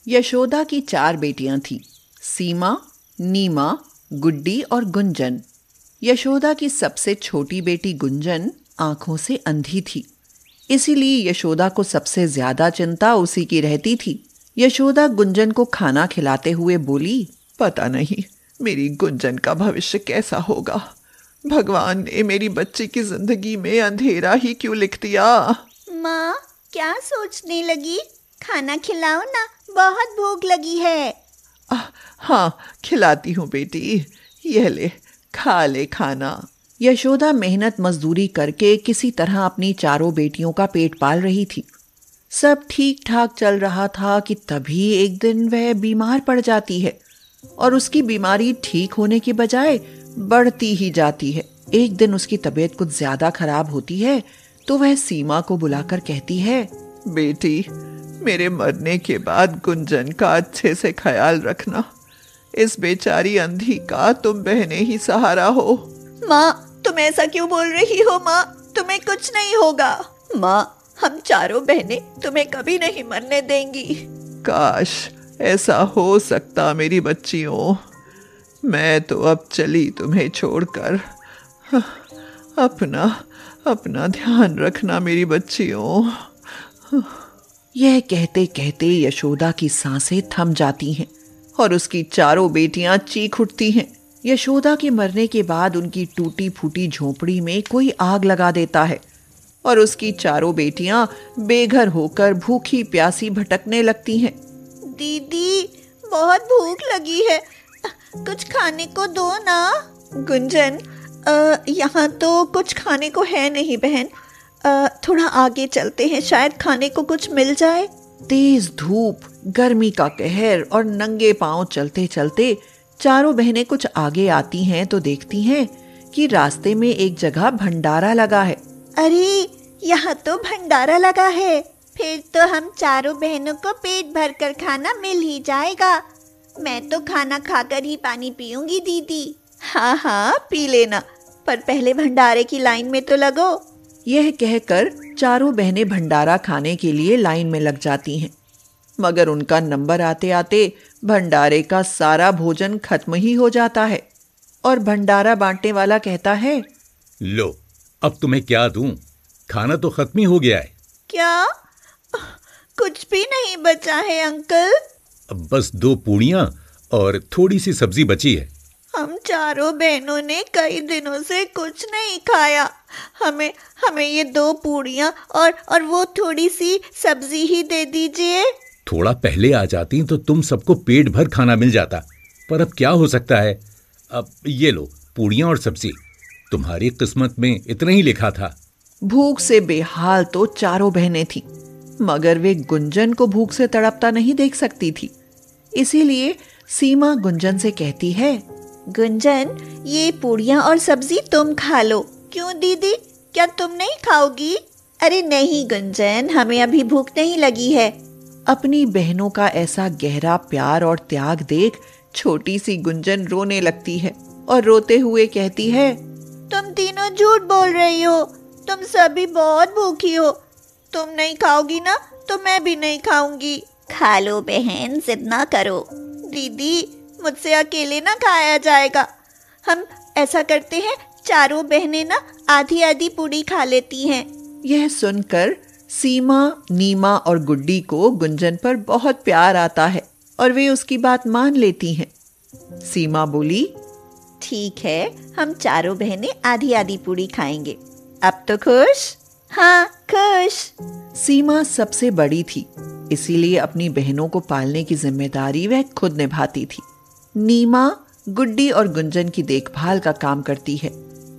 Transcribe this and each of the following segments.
यशोदा की 4 बेटियां थीं, सीमा, नीमा, गुड्डी और गुंजन। यशोदा की सबसे छोटी बेटी गुंजन आंखों से अंधी थी, इसीलिए यशोदा को सबसे ज्यादा चिंता उसी की रहती थी। यशोदा गुंजन को खाना खिलाते हुए बोली, पता नहीं मेरी गुंजन का भविष्य कैसा होगा। भगवान ने मेरी बच्ची की जिंदगी में अंधेरा ही क्यों लिख दिया। माँ, क्या सोचने लगी? खाना खिलाओ ना, बहुत भूख लगी है। हाँ, खिलाती हूँ बेटी, यह ले, खा ले खाना। यशोदा मेहनत मजदूरी करके किसी तरह अपनी 4 बेटियों का पेट पाल रही थी। सब ठीक ठाक चल रहा था कि तभी एक दिन वह बीमार पड़ जाती है और उसकी बीमारी ठीक होने की बजाय बढ़ती ही जाती है। एक दिन उसकी तबीयत कुछ ज्यादा खराब होती है तो वह सीमा को बुलाकर कहती है, बेटी, मेरे मरने के बाद गुंजन का अच्छे से ख्याल रखना। इस बेचारी अंधी का तुम बहने ही सहारा हो। माँ, तुम ऐसा क्यों बोल रही हो? माँ, तुम्हें कुछ नहीं होगा। माँ, हम 4 बहनें तुम्हें कभी नहीं मरने देंगी। काश ऐसा हो सकता मेरी बच्चियों। मैं तो अब चली तुम्हें छोड़कर। अपना ध्यान रखना मेरी बच्चियों। यह कहते कहते यशोदा की सांसें थम जाती हैं और उसकी 4 बेटियां चीख उठती हैं। यशोदा के मरने के बाद उनकी टूटी फूटी झोपड़ी में कोई आग लगा देता है और उसकी 4 बेटियां बेघर होकर भूखी प्यासी भटकने लगती हैं। दीदी, बहुत भूख लगी है, कुछ खाने को दो ना। गुंजन, यहाँ तो कुछ खाने को है नहीं बहन, थोड़ा आगे चलते हैं, शायद खाने को कुछ मिल जाए। तेज धूप, गर्मी का कहर और नंगे पांव चलते चलते 4 बहनें कुछ आगे आती हैं तो देखती हैं कि रास्ते में एक जगह भंडारा लगा है। अरे, यहाँ तो भंडारा लगा है, फिर तो हम 4 बहनों को पेट भर कर खाना मिल ही जाएगा। मैं तो खाना खाकर ही पानी पीऊंगी दीदी। हाँ हाँ, पी लेना, पर पहले भंडारे की लाइन में तो लगो। यह कहकर 4 बहनें भंडारा खाने के लिए लाइन में लग जाती हैं, मगर उनका नंबर आते आते भंडारे का सारा भोजन खत्म ही हो जाता है और भंडारा बांटने वाला कहता है, लो, अब तुम्हें क्या दूं? खाना तो खत्म ही हो गया है। क्या? कुछ भी नहीं बचा है अंकल? अब बस 2 पूड़ियां और थोड़ी सी सब्जी बची है। हम 4 बहनों ने कई दिनों से कुछ नहीं खाया। हमें ये 2 पूड़ियां और वो थोड़ी सी सब्जी ही दे दीजिए। थोड़ा पहले आ जाती तो तुम सबको पेट भर खाना मिल जाता, पर अब क्या हो सकता है। अब ये लो पूड़ियां और सब्जी, तुम्हारी किस्मत में इतना ही लिखा था। भूख से बेहाल तो 4 बहनें थीं, मगर वे गुंजन को भूख से तड़पता नहीं देख सकती थी। इसीलिए सीमा गुंजन से कहती है, गुंजन, ये पूड़ियां और सब्जी तुम खा लो। क्यों दीदी, क्या तुम नहीं खाओगी? अरे नहीं गुंजन, हमें अभी भूख नहीं लगी है। अपनी बहनों का ऐसा गहरा प्यार और त्याग देख छोटी सी गुंजन रोने लगती है और रोते हुए कहती है, तुम तीनों झूठ बोल रही हो, तुम सभी बहुत भूखी हो। तुम नहीं खाओगी ना, तो मैं भी नहीं खाऊंगी। खा लो बहन, जिद ना करो। दीदी, मुझसे अकेले ना खाया जाएगा। हम ऐसा करते हैं, 4 बहनें ना आधी आधी पूड़ी खा लेती हैं। यह सुनकर सीमा, नीमा और गुड्डी को गुंजन पर बहुत प्यार आता है और वे उसकी बात मान लेती हैं। सीमा बोली, ठीक है, हम 4 बहनें आधी आधी पूड़ी खाएंगे। अब तो खुश? हाँ, खुश। सीमा सबसे बड़ी थी, इसीलिए अपनी बहनों को पालने की जिम्मेदारी वह खुद निभाती थी। नीमा, गुड्डी और गुंजन की देखभाल का काम करती है।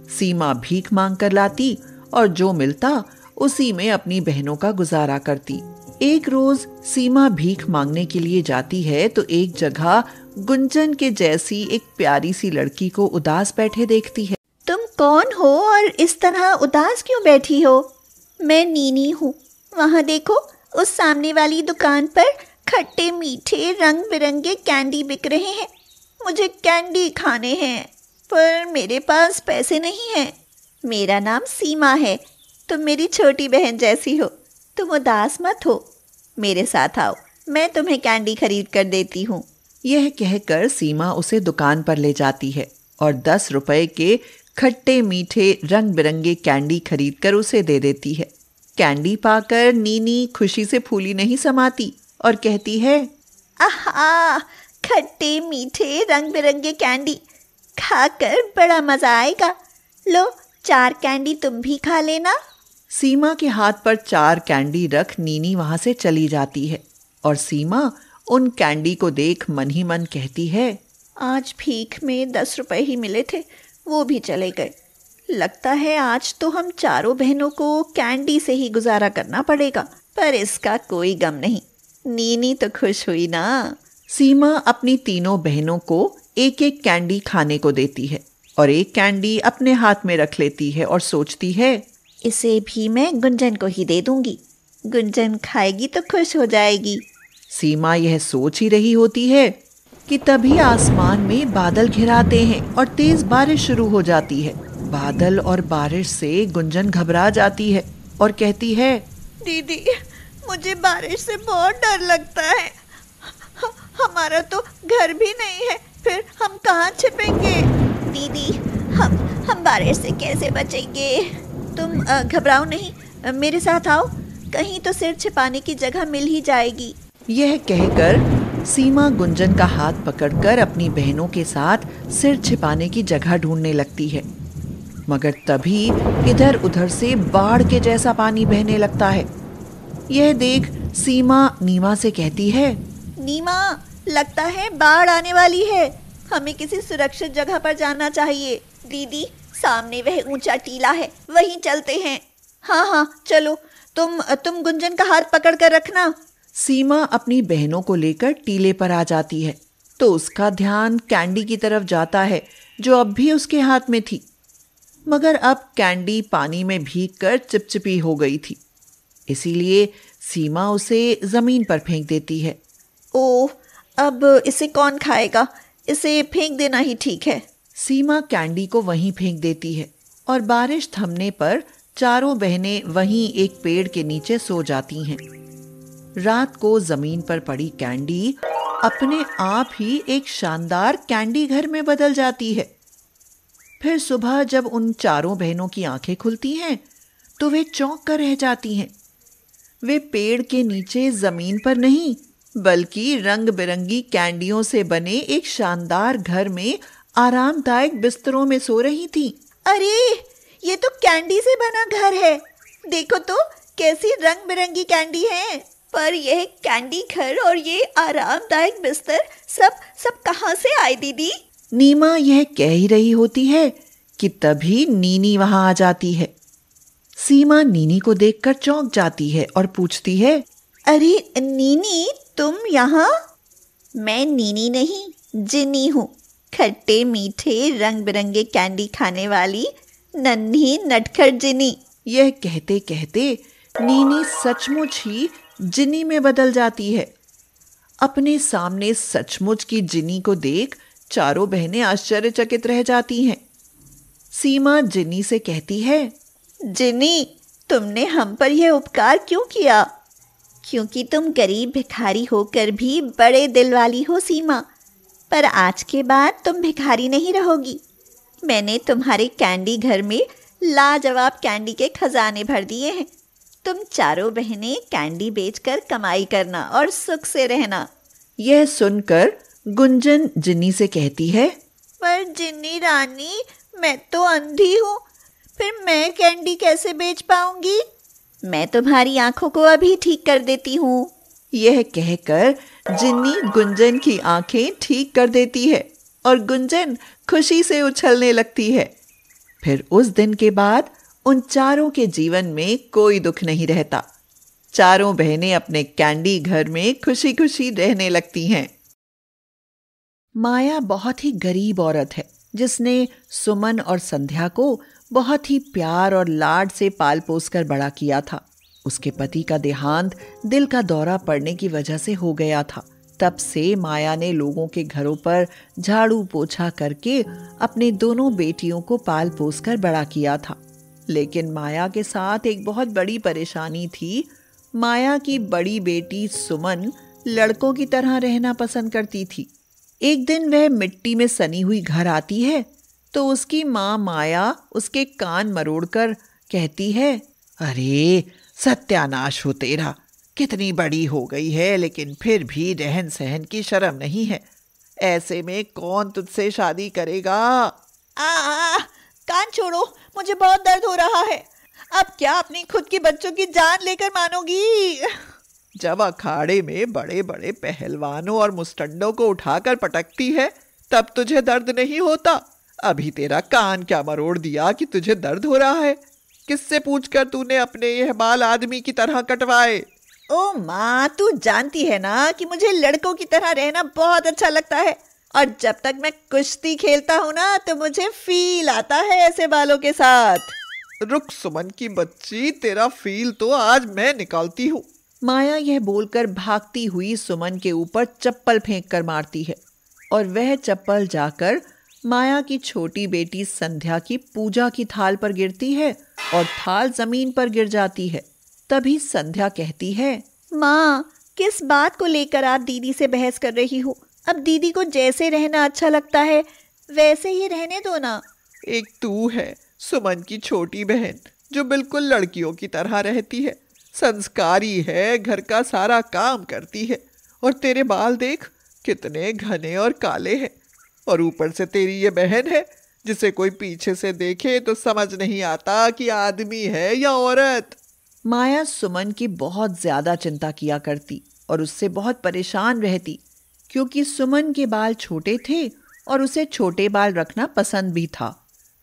सीमा भीख मांग कर लाती और जो मिलता उसी में अपनी बहनों का गुजारा करती। एक रोज सीमा भीख मांगने के लिए जाती है तो एक जगह गुंजन के जैसी एक प्यारी सी लड़की को उदास बैठे देखती है। तुम कौन हो और इस तरह उदास क्यों बैठी हो? मैं नीनी हूँ। वहाँ देखो, उस सामने वाली दुकान पर खट्टे मीठे रंग बिरंगे कैंडी बिक रहे हैं। मुझे कैंडी खाने हैं, पर मेरे पास पैसे नहीं हैं। मेरा नाम सीमा है, तुम मेरी छोटी बहन जैसी हो। तुम उदास मत हो, मेरे साथ आओ, मैं तुम्हें कैंडी खरीद कर देती हूँ। यह कहकर सीमा उसे दुकान पर ले जाती है और 10 रुपए के खट्टे मीठे रंग बिरंगे कैंडी खरीदकर उसे दे देती है। कैंडी पाकर नीनी खुशी से फूली नहीं समाती और कहती है, आहा, खट्टे मीठे रंग बिरंगे कैंडी खाकर बड़ा मजा आएगा। लो 4 कैंडी तुम भी खा लेना। सीमा के हाथ पर 4 कैंडी रख नीनी वहां से चली जाती है और सीमा उन कैंडी को देख मन ही मन कहती है, आज भीख में 10 रुपए ही मिले थे, वो भी चले गए। लगता है आज तो हम चारों बहनों को कैंडी से ही गुजारा करना पड़ेगा, पर इसका कोई गम नहीं। नीनी तो खुश हुई ना। सीमा अपनी तीनों बहनों को एक एक कैंडी खाने को देती है और एक कैंडी अपने हाथ में रख लेती है और सोचती है, इसे भी मैं गुंजन को ही दे दूंगी। गुंजन खाएगी तो खुश हो जाएगी। सीमा यह सोच ही रही होती है कि तभी आसमान में बादल घिराते हैं और तेज बारिश शुरू हो जाती है। बादल और बारिश से गुंजन घबरा जाती है और कहती है, दीदी, मुझे बारिश से बहुत डर लगता है। हमारा तो घर भी नहीं है, फिर हम कहाँ छिपेंगे? दीदी, हम बारिश से कैसे बचेंगे? तुम घबराओ नहीं, मेरे साथ आओ, कहीं तो सिर छिपाने की जगह मिल ही जाएगी। यह कहकर सीमा गुंजन का हाथ पकड़कर अपनी बहनों के साथ सिर छिपाने की जगह ढूंढने लगती है, मगर तभी इधर उधर से बाढ़ के जैसा पानी बहने लगता है। यह देख सीमा नीमा से कहती है, नीमा, लगता है बाढ़ आने वाली है, हमें किसी सुरक्षित जगह पर जाना चाहिए। दीदी, सामने वह ऊंचा टीला है, वहीं चलते हैं। हाँ, चलो, तुम गुंजन का हाथ पकड़ कर रखना। सीमा अपनी बहनों को लेकर टीले पर आ जाती है तो उसका ध्यान कैंडी की तरफ जाता है जो अब भी उसके हाथ में थी, मगर अब कैंडी पानी में भीगकर चिपचिपी हो गई थी, इसीलिए सीमा उसे जमीन पर फेंक देती है। ओह, अब इसे कौन खाएगा? इसे फेंक देना ही ठीक है। सीमा कैंडी को वहीं फेंक देती है और बारिश थमने पर चारों बहनें वहीं एक पेड़ के नीचे सो जाती हैं। रात को जमीन पर पड़ी कैंडी अपने आप ही एक शानदार कैंडी घर में बदल जाती है। फिर सुबह जब उन चारों बहनों की आंखें खुलती हैं तो वे चौंक कर रह जाती हैं। वे पेड़ के नीचे जमीन पर नहीं बल्कि रंग बिरंगी कैंडियों से बने एक शानदार घर में आरामदायक बिस्तरों में सो रही थीं। अरे, ये तो कैंडी से बना घर है। देखो तो कैसी रंग बिरंगी कैंडी है। पर यह कैंडी घर और ये आरामदायक बिस्तर सब कहाँ से आए दीदी? नीमा यह कह ही रही होती है कि तभी नीनी वहां आ जाती है। सीमा नीनी को देखकर चौंक जाती है और पूछती है, अरे नीनी, तुम यहाँ? मैं नीनी नहीं, जिनी हूँ, खट्टे मीठे रंग बिरंगे कैंडी खाने वाली नन्ही नटखट जिनी। यह कहते कहते नीनी सचमुच ही जिनी में बदल जाती है। अपने सामने सचमुच की जिनी को देख चारों बहनें आश्चर्यचकित रह जाती हैं। सीमा जिनी से कहती है, जिनी, तुमने हम पर यह उपकार क्यों किया? क्योंकि तुम गरीब भिखारी होकर भी बड़े दिल वाली हो सीमा, पर आज के बाद तुम भिखारी नहीं रहोगी। मैंने तुम्हारे कैंडी घर में लाजवाब कैंडी के खजाने भर दिए हैं। तुम चारों बहनें कैंडी बेचकर कमाई करना और सुख से रहना। यह सुनकर गुंजन जिन्नी से कहती है, पर जिन्नी रानी, मैं तो अंधी हूँ, फिर मैं कैंडी कैसे बेच पाऊंगी? मैं तुम्हारी आंखों को अभी ठीक कर देती हूँ। यह कहकर जिन्नी गुंजन की आंखें ठीक कर देती है और गुंजन खुशी से उछलने लगती है। फिर उस दिन के बाद उन चारों के जीवन में कोई दुख नहीं रहता। चारों बहनें अपने कैंडी घर में खुशी खुशी रहने लगती हैं। माया बहुत ही गरीब औरत है जिसने सुमन और संध्या को बहुत ही प्यार और लाड से पाल पोस कर बड़ा किया था। उसके पति का देहांत दिल का दौरा पड़ने की वजह से हो गया था। तब से माया ने लोगों के घरों पर झाड़ू पोछा करके अपने दोनों बेटियों को पाल पोस कर बड़ा किया था। लेकिन माया के साथ एक बहुत बड़ी परेशानी थी। माया की बड़ी बेटी सुमन लड़कों की तरह रहना पसंद करती थी। एक दिन वह मिट्टी में सनी हुई घर आती है तो उसकी माँ माया उसके कान मरोड़कर कहती है, अरे सत्यानाश हो तेरा, कितनी बड़ी हो गई है लेकिन फिर भी रहन सहन की शर्म नहीं है। ऐसे में कौन तुझसे शादी करेगा? कान छोड़ो, मुझे बहुत दर्द हो रहा है। अब क्या अपनी खुद की बच्चों की जान लेकर मानोगी? जब अखाड़े में बड़े बड़े पहलवानों और मुस्टंडों को उठाकर पटकती है तब तुझे दर्द नहीं होता। अभी तेरा कान क्या मरोड़ दिया कि तुझे दर्द हो रहा है? किससे पूछकर तूने अपने यह बाल आदमी की तरह कटवाए? ओ माँ, तू जानती है ना कि मुझे लड़कों की तरह रहना बहुत अच्छा लगता है, और जब तक मैं कुश्ती खेलता हूँ ना तो मुझे फील आता है ऐसे बालों के साथ। रुक सुमन की बच्ची, तेरा फील तो आज मैं निकालती हूँ। माया यह बोलकर भागती हुई सुमन के ऊपर चप्पल फेंक कर मारती है और वह चप्पल जाकर माया की छोटी बेटी संध्या की पूजा की थाल पर गिरती है और थाल जमीन पर गिर जाती है। तभी संध्या कहती है, माँ, किस बात को लेकर आप दीदी से बहस कर रही हो? अब दीदी को जैसे रहना अच्छा लगता है वैसे ही रहने दो ना। एक तू है सुमन की छोटी बहन जो बिल्कुल लड़कियों की तरह रहती है, संस्कारी है, घर का सारा काम करती है, और तेरे बाल देख कितने घने और काले हैं। और ऊपर से तेरी ये बहन है जिसे कोई पीछे से देखे तो समझ नहीं आता कि आदमी है या औरत। माया सुमन की बहुत ज्यादा चिंता किया करती और उससे बहुत परेशान रहती, क्योंकि सुमन के बाल छोटे थे और उसे छोटे बाल रखना पसंद भी था।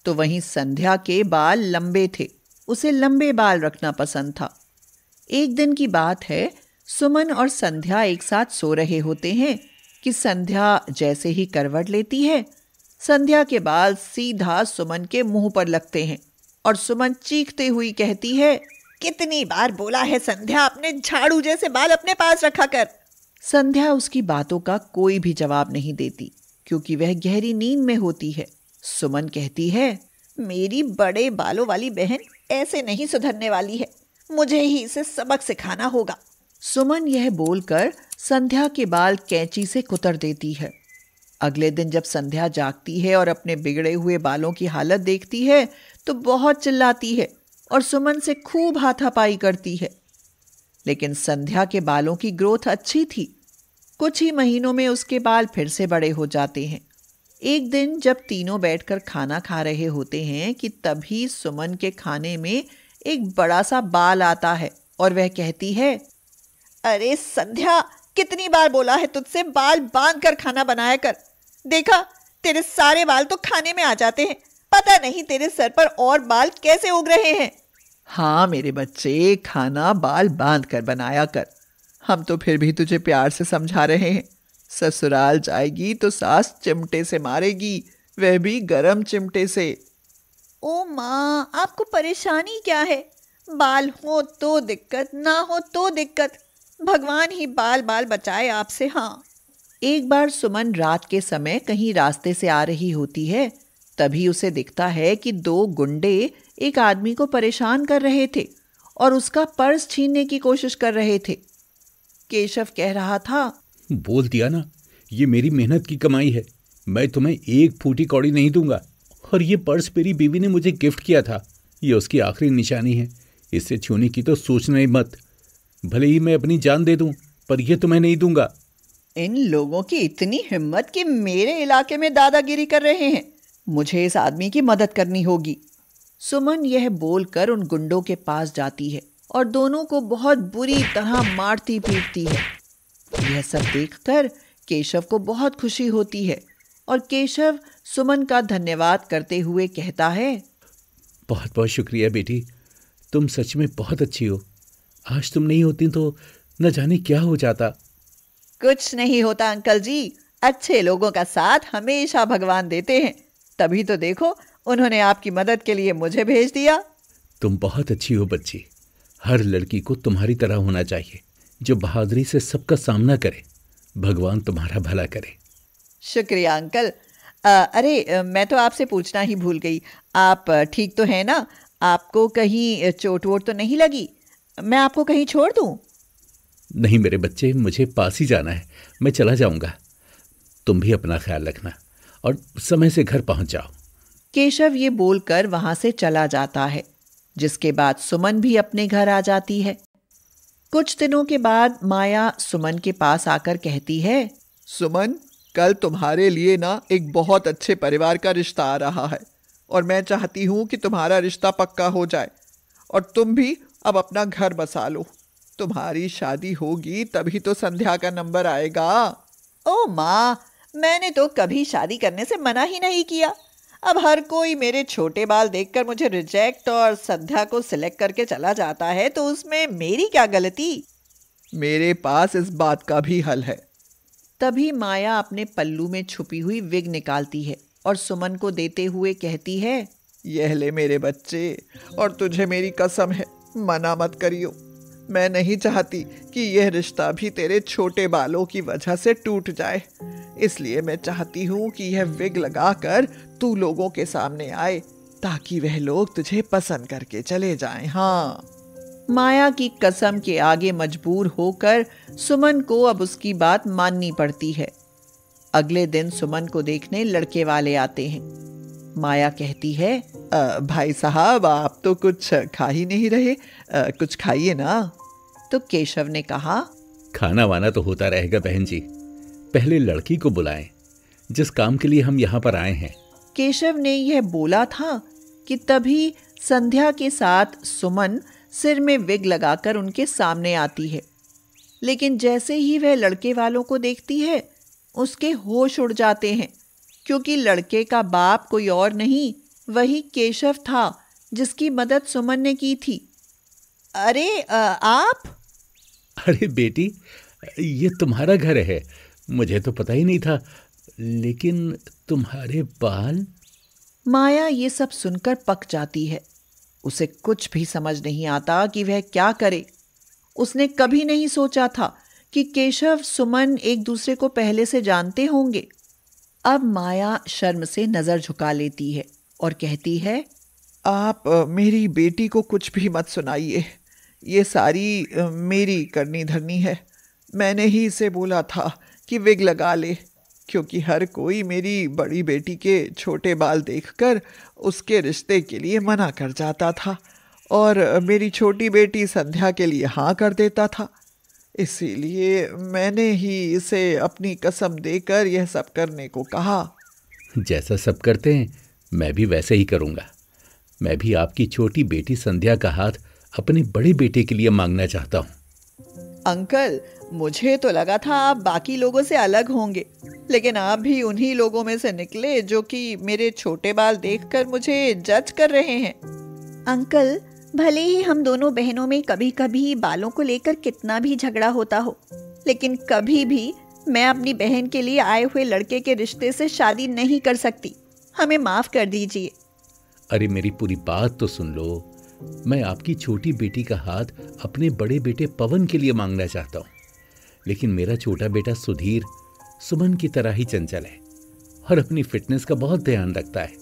तो वहीं संध्या के बाल लंबे थे, उसे लंबे बाल रखना पसंद था। एक दिन की बात है, सुमन और संध्या एक साथ सो रहे होते हैं कि संध्या जैसे ही करवट लेती है, संध्या के बाल सीधा सुमन के मुंह पर लगते हैं और सुमन चीखते हुई कहती है, कितनी बार बोला है संध्या, अपने झाड़ू जैसे बाल अपने पास रखा कर। संध्या उसकी बातों का कोई भी जवाब नहीं देती क्योंकि वह गहरी नींद में होती है। सुमन कहती है, मेरी बड़े बालों वाली बहन ऐसे नहीं सुधरने वाली है, मुझे ही इसे सबक सिखाना होगा। सुमन यह बोलकर संध्या के बाल कैंची से कुतर देती है। अगले दिन जब संध्या जागती है और अपने बिगड़े हुए बालों की हालत देखती है तो बहुत चिल्लाती है और सुमन से खूब हाथापाई करती है। लेकिन संध्या के बालों की ग्रोथ अच्छी थी। कुछ ही महीनों में उसके बाल फिर से बड़े हो जाते हैं। एक दिन जब तीनों बैठकर खाना खा रहे होते हैं कि तभी सुमन के खाने में एक बड़ा सा बाल आता है और वह कहती है, अरे संध्या, कितनी बार बोला है तुझसे बाल बांध कर खाना बनाया कर। देखा, तेरे सारे बाल तो खाने में आ जाते हैं, पता नहीं तेरे सर पर और बाल कैसे उग रहे हैं। हाँ मेरे बच्चे, खाना बाल बांध कर बनाया कर। हम तो फिर भी तुझे प्यार से समझा रहे हैं। ससुराल जाएगी तो सास चिमटे से मारेगी, वह भी गरम चिमटे से। ओ माँ, आपको परेशानी क्या है? बाल हो तो दिक्कत, ना हो तो दिक्कत। भगवान ही बाल बाल बचाए आपसे। हाँ। एक बार सुमन रात के समय कहीं रास्ते से आ रही होती है, तभी उसे दिखता है कि दो गुंडे एक आदमी को परेशान कर रहे थे और उसका पर्स छीनने की कोशिश कर रहे थे। केशव कह रहा था, बोल दिया ना, ये मेरी मेहनत की कमाई है, मैं तुम्हें एक फूटी कौड़ी नहीं दूंगा। और ये पर्स मेरी बीवी ने मुझे गिफ्ट किया था, ये उसकी आखिरी निशानी है, इससे छूने की तो सोचना ही मत। भले ही मैं अपनी जान दे दूं, पर यह तुम्हें नहीं दूंगा। इन लोगों की इतनी हिम्मत कि मेरे इलाके में दादागिरी कर रहे हैं, मुझे इस आदमी की मदद करनी होगी। सुमन यह बोलकर उन गुंडों के पास जाती है और दोनों को बहुत बुरी तरह मारती पीटती है। यह सब देखकर केशव को बहुत खुशी होती है और केशव सुमन का धन्यवाद करते हुए कहता है, बहुत बहुत शुक्रिया बेटी, तुम सच में बहुत अच्छी हो। आज तुम नहीं होती तो न जाने क्या हो जाता। कुछ नहीं होता अंकल जी, अच्छे लोगों का साथ हमेशा भगवान देते हैं, तभी तो देखो उन्होंने आपकी मदद के लिए मुझे भेज दिया। तुम बहुत अच्छी हो बच्ची, हर लड़की को तुम्हारी तरह होना चाहिए, जो बहादुरी से सबका सामना करे। भगवान तुम्हारा भला करे। शुक्रिया अंकल। अरे मैं तो आपसे पूछना ही भूल गई, आप ठीक तो हैं ना? आपको कहीं चोट वोट तो नहीं लगी? मैं आपको कहीं छोड़ दूं? नहीं मेरे बच्चे, मुझे पास ही जाना है, मैं चला जाऊंगा। तुम भी अपना ख्याल रखना और समय से घर पहुंच जाओ। केशव ये बोलकर वहां से चला जाता है, जिसके बाद सुमन भी अपने घर आ जाती है। कुछ दिनों के बाद माया सुमन के पास आकर कहती है, सुमन, कल तुम्हारे लिए ना एक बहुत अच्छे परिवार का रिश्ता आ रहा है और मैं चाहती हूँ कि तुम्हारा रिश्ता पक्का हो जाए और तुम भी अब अपना घर बसा लो। तुम्हारी शादी होगी तभी तो संध्या का नंबर आएगा। ओ माँ, मैंने तो कभी शादी करने से मना ही नहीं किया। अब हर कोई मेरे छोटे बाल देखकर मुझे रिजेक्ट और संध्या को सिलेक्ट करके चला जाता है, तो उसमें मेरी क्या गलती। मेरे पास इस बात का भी हल है। तभी माया अपने पल्लू में छुपी हुई विग निकालती है और सुमन को देते हुए कहती है, यह ले मेरे बच्चे, और तुझे मेरी कसम है, मना मत करियो। मैं नहीं चाहती कि यह रिश्ता भी तेरे छोटे बालों की वजह से टूट जाए, इसलिए मैं चाहती हूँ कि यह विग लगाकर तू लोगों के सामने आए ताकि वह लोग तुझे पसंद करके चले जाएं। हाँ। माया की कसम के आगे मजबूर होकर सुमन को अब उसकी बात माननी पड़ती है। अगले दिन सुमन को देखने लड़के वाले आते हैं। माया कहती है, भाई साहब, आप तो कुछ खा ही नहीं रहे, कुछ खाइए ना। तो केशव ने कहा, खाना वाना तो होता रहेगा बहन जी, पहले लड़की को बुलाएं जिस काम के लिए हम यहाँ पर आए हैं। केशव ने यह बोला था कि तभी संध्या के साथ सुमन सिर में विग लगाकर उनके सामने आती है। लेकिन जैसे ही वह लड़के वालों को देखती है, उसके होश उड़ जाते हैं, क्योंकि लड़के का बाप कोई और नहीं, वही केशव था जिसकी मदद सुमन ने की थी। अरे आप? अरे बेटी, ये तुम्हारा घर है, मुझे तो पता ही नहीं था, लेकिन तुम्हारे बाल। माया ये सब सुनकर पक जाती है। उसे कुछ भी समझ नहीं आता कि वह क्या करे। उसने कभी नहीं सोचा था कि केशव सुमन एक दूसरे को पहले से जानते होंगे। अब माया शर्म से नजर झुका लेती है और कहती है, आप मेरी बेटी को कुछ भी मत सुनाइए, ये सारी मेरी करनी धरनी है। मैंने ही इसे बोला था कि विग लगा ले, क्योंकि हर कोई मेरी बड़ी बेटी के छोटे बाल देखकर उसके रिश्ते के लिए मना कर जाता था और मेरी छोटी बेटी संध्या के लिए हाँ कर देता था। इसीलिए मैंने ही इसे अपनी कसम देकर यह सब करने को कहा। जैसा सब करते हैं मैं भी वैसे ही करूँगा। मैं भी आपकी छोटी बेटी संध्या का हाथ अपने बड़े बेटे के लिए मांगना चाहता हूँ। अंकल, मुझे तो लगा था आप बाकी लोगों से अलग होंगे, लेकिन आप भी उन्हीं लोगों में से निकले जो कि मेरे छोटे बाल देखकर मुझे जज कर रहे हैं। अंकल, भले ही हम दोनों बहनों में कभी कभी बालों को लेकर कितना भी झगड़ा होता हो, लेकिन कभी भी मैं अपनी बहन के लिए आए हुए लड़के के रिश्ते से शादी नहीं कर सकती। हमें माफ कर दीजिए। अरे मेरी पूरी बात तो सुन लो। मैं आपकी छोटी बेटी का हाथ अपने बड़े बेटे पवन के लिए मांगना चाहता हूँ, लेकिन मेरा छोटा बेटा सुधीर सुमन की तरह ही चंचल है और अपनी फिटनेस का बहुत ध्यान रखता है,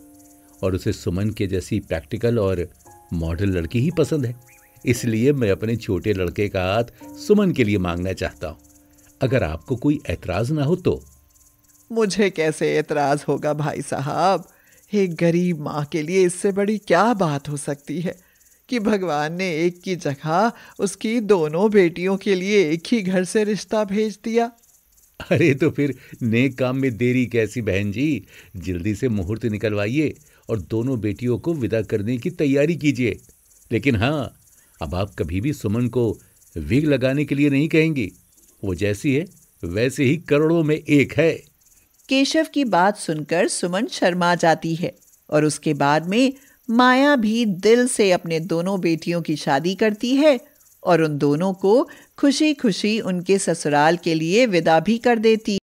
और उसे सुमन के जैसी प्रैक्टिकल और मॉडल लड़की ही पसंद है। इसलिए मैं अपने छोटे लड़के का हाथ सुमन के लिए मांगना चाहता हूँ। अगर आपको कोई ऐतराज ना हो तो। मुझे कैसे ऐतराज होगा भाई साहब? एक गरीब माँ के लिए इससे बड़ी क्या बात हो सकती है कि भगवान ने एक की जगह उसकी दोनों बेटियों के लिए एक ही घर से रिश्ता भेज दिया। अरे तो फिर नेक काम में देरी कैसी बहन जी, जल्दी से मुहूर्त निकलवाइए और दोनों बेटियों को विदा करने की तैयारी कीजिए। लेकिन हाँ, अब आप कभी भी सुमन को विग लगाने के लिए नहीं कहेंगी। वो जैसी है वैसे ही करोड़ों में एक है। केशव की बात सुनकर सुमन शर्मा जाती है और उसके बाद में माया भी दिल से अपने दोनों बेटियों की शादी करती है और उन दोनों को खुशी खुशी उनके ससुराल के लिए विदा भी कर देती।